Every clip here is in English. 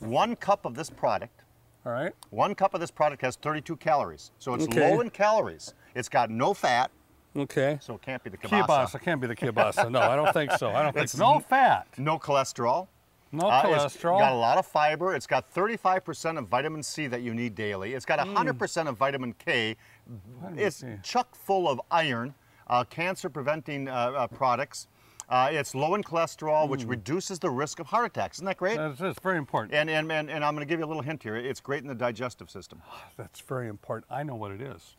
1 cup of this product. All right. 1 cup of this product has 32 calories. So it's low in calories. It's got no fat. Okay. So it can't be the kielbasa. Kielbasa. Can't be the kielbasa. No, I don't think so. I don't think so. No fat. No cholesterol. No cholesterol. It's got a lot of fiber. It's got 35% of vitamin C that you need daily. It's got 100% of vitamin K. It's chock full of iron, cancer-preventing products. It's low in cholesterol, which reduces the risk of heart attacks. Isn't that great? That's very important. And I'm going to give you a little hint here. It's great in the digestive system. That's very important. I know what it is.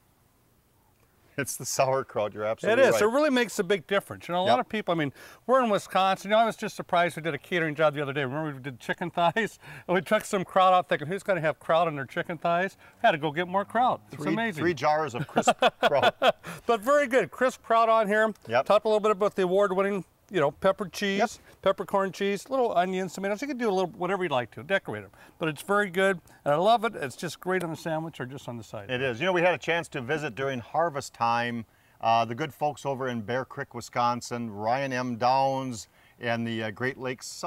It's the sauerkraut. You're absolutely right. It is. It really makes a big difference. You know, a lot of people, I mean, we're in Wisconsin. You know, I was just surprised we did a catering job the other day. Remember we did chicken thighs? And we took some kraut out thinking, who's going to have kraut in their chicken thighs? Had to go get more kraut. It's amazing. 3 jars of crisp kraut. But very good. Crisp kraut on here. Yep. Talk a little bit about the award-winning, you know, pepper cheese, peppercorn cheese, little onions, tomatoes. You can do a little whatever you'd like to, decorate them. But it's very good, and I love it. It's just great on the sandwich or just on the side. It is. You know, we had a chance to visit during harvest time. The good folks over in Bear Creek, Wisconsin, Ryan M. Downs, and the Great Lakes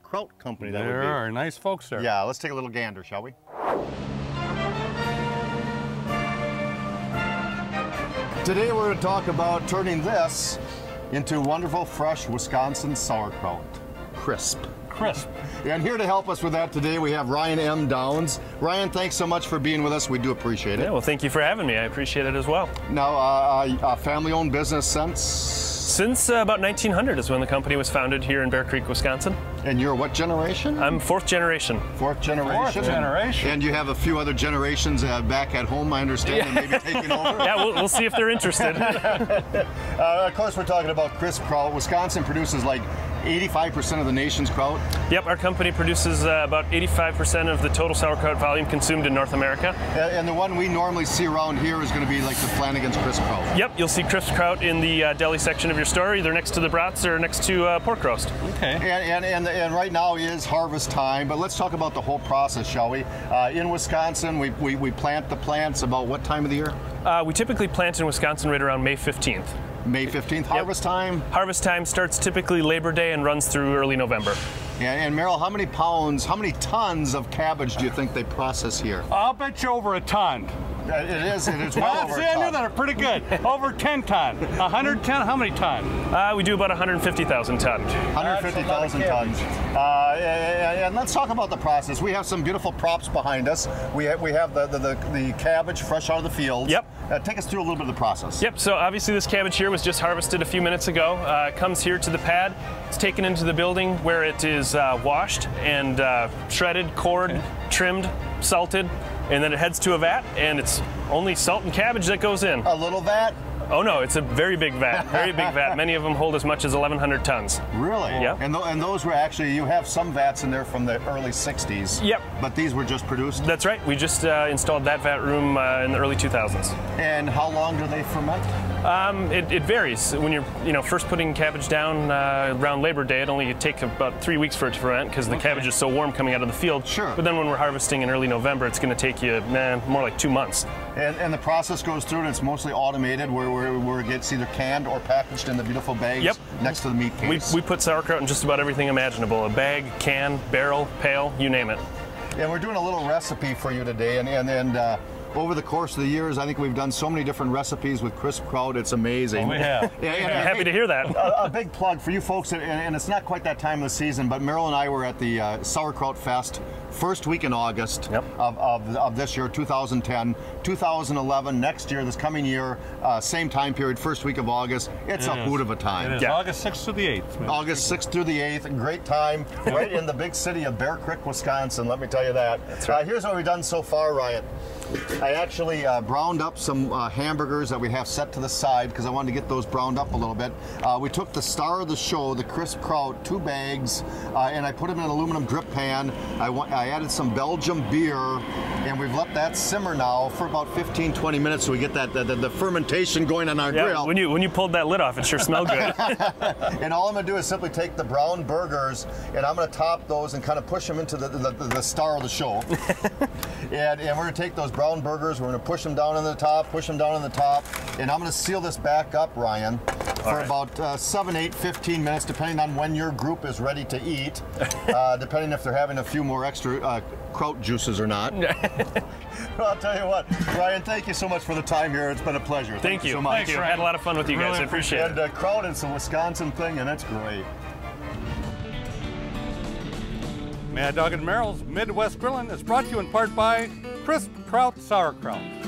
Kraut Company. There are nice folks there. Yeah, let's take a little gander, shall we? Today we're going to talk about turning this into wonderful, fresh Wisconsin sauerkraut. Crisp. Crisp. And here to help us with that today, we have Ryan M. Downs. Ryan, thanks so much for being with us. We do appreciate it. Yeah, well, thank you for having me. I appreciate it as well. Now, a family-owned business Since about 1900 is when the company was founded here in Bear Creek, Wisconsin. And you're what generation? I'm 4th generation. 4th generation. 4th generation. And you have a few other generations back at home, I understand, and maybe taking over. Yeah, we'll see if they're interested. Of course, we're talking about crisp kraut. Wisconsin produces like 85% of the nation's kraut. Yep, our company produces about 85% of the total sauerkraut volume consumed in North America. And the one we normally see around here is going to be like the Flanagan's crisp kraut. Yep, you'll see crisp kraut in the deli section of your store, either next to the brats or next to pork roast. Okay. And right now is harvest time, but let's talk about the whole process, shall we? In Wisconsin, we plant the plants about what time of the year? We typically plant in Wisconsin right around May 15th. May 15th, harvest time? Harvest time starts typically Labor Day and runs through early November. And Merrill, how many tons of cabbage do you think they process here? I'll bet you over a ton. It is well over a ton. I knew that. Pretty good. Over 10 ton. 110, how many ton? We do about 150,000 tons. 150,000 tons. And let's talk about the process. We have some beautiful props behind us. We have the cabbage fresh out of the field. Yep. Take us through a little bit of the process. Yep, so obviously this cabbage here was just harvested a few minutes ago. It comes here to the pad. It's taken into the building where it is washed and shredded, cored, trimmed, salted, and then it heads to a vat, and it's only salt and cabbage that goes in. A little vat? Oh no, it's a very big vat, very big vat. Many of them hold as much as 1,100 tons. Really? Yep. And those were actually, you have some vats in there from the early 60s. Yep. But these were just produced? That's right. We just installed that vat room in the early 2000s. And how long do they ferment? It varies. When you're first putting cabbage down around Labor Day, it only takes about 3 weeks for it to ferment because the cabbage is so warm coming out of the field. Sure. But then when we're harvesting in early November, it's going to take you more like 2 months. And the process goes through, and it's mostly automated, where it gets either canned or packaged in the beautiful bags next to the meat case. We put sauerkraut in just about everything imaginable: a bag, can, barrel, pail, you name it. And we're doing a little recipe for you today, and over the course of the years, I think we've done so many different recipes with crisp kraut. It's amazing. Oh, we have. Happy to hear that. A big plug for you folks, and it's not quite that time of the season, but Merrill and I were at the Sauerkraut Fest first week in August of this year, 2010. 2011, next year, this coming year, same time period, first week of August. It's a hoot of a time. It is. August 6th through the 8th. August 6th through the 8th. Great time. Right in the big city of Bear Creek, Wisconsin, let me tell you that. That's right. Here's what we've done so far, Ryan. I actually browned up some hamburgers that we have set to the side because I wanted to get those browned up a little bit. We took the star of the show, the crisp kraut, 2 bags, and I put them in an aluminum drip pan. I added some Belgian beer, and we've let that simmer now for about 15-20 minutes so we get that the fermentation going on our grill. When you pulled that lid off, it sure smelled good. And all I'm going to do is simply take the brown burgers, and I'm going to top those and kind of push them into the star of the show. and we're going to take those brown brown burgers. We're going to push them down in the top, push them down in the top, and I'm going to seal this back up, Ryan, for about 7, 8, 15 minutes, depending on when your group is ready to eat, depending if they're having a few more extra kraut juices or not. Well, I'll tell you what, Ryan, thank you so much for the time here. It's been a pleasure. Thank you so much. Thank you. I had a lot of fun with you guys. I appreciate it. And kraut is a Wisconsin thing, and that's great. Mad Dog and Merrill's Midwest Grillin' is brought to you in part by Krrrrisp Kraut Sauerkraut.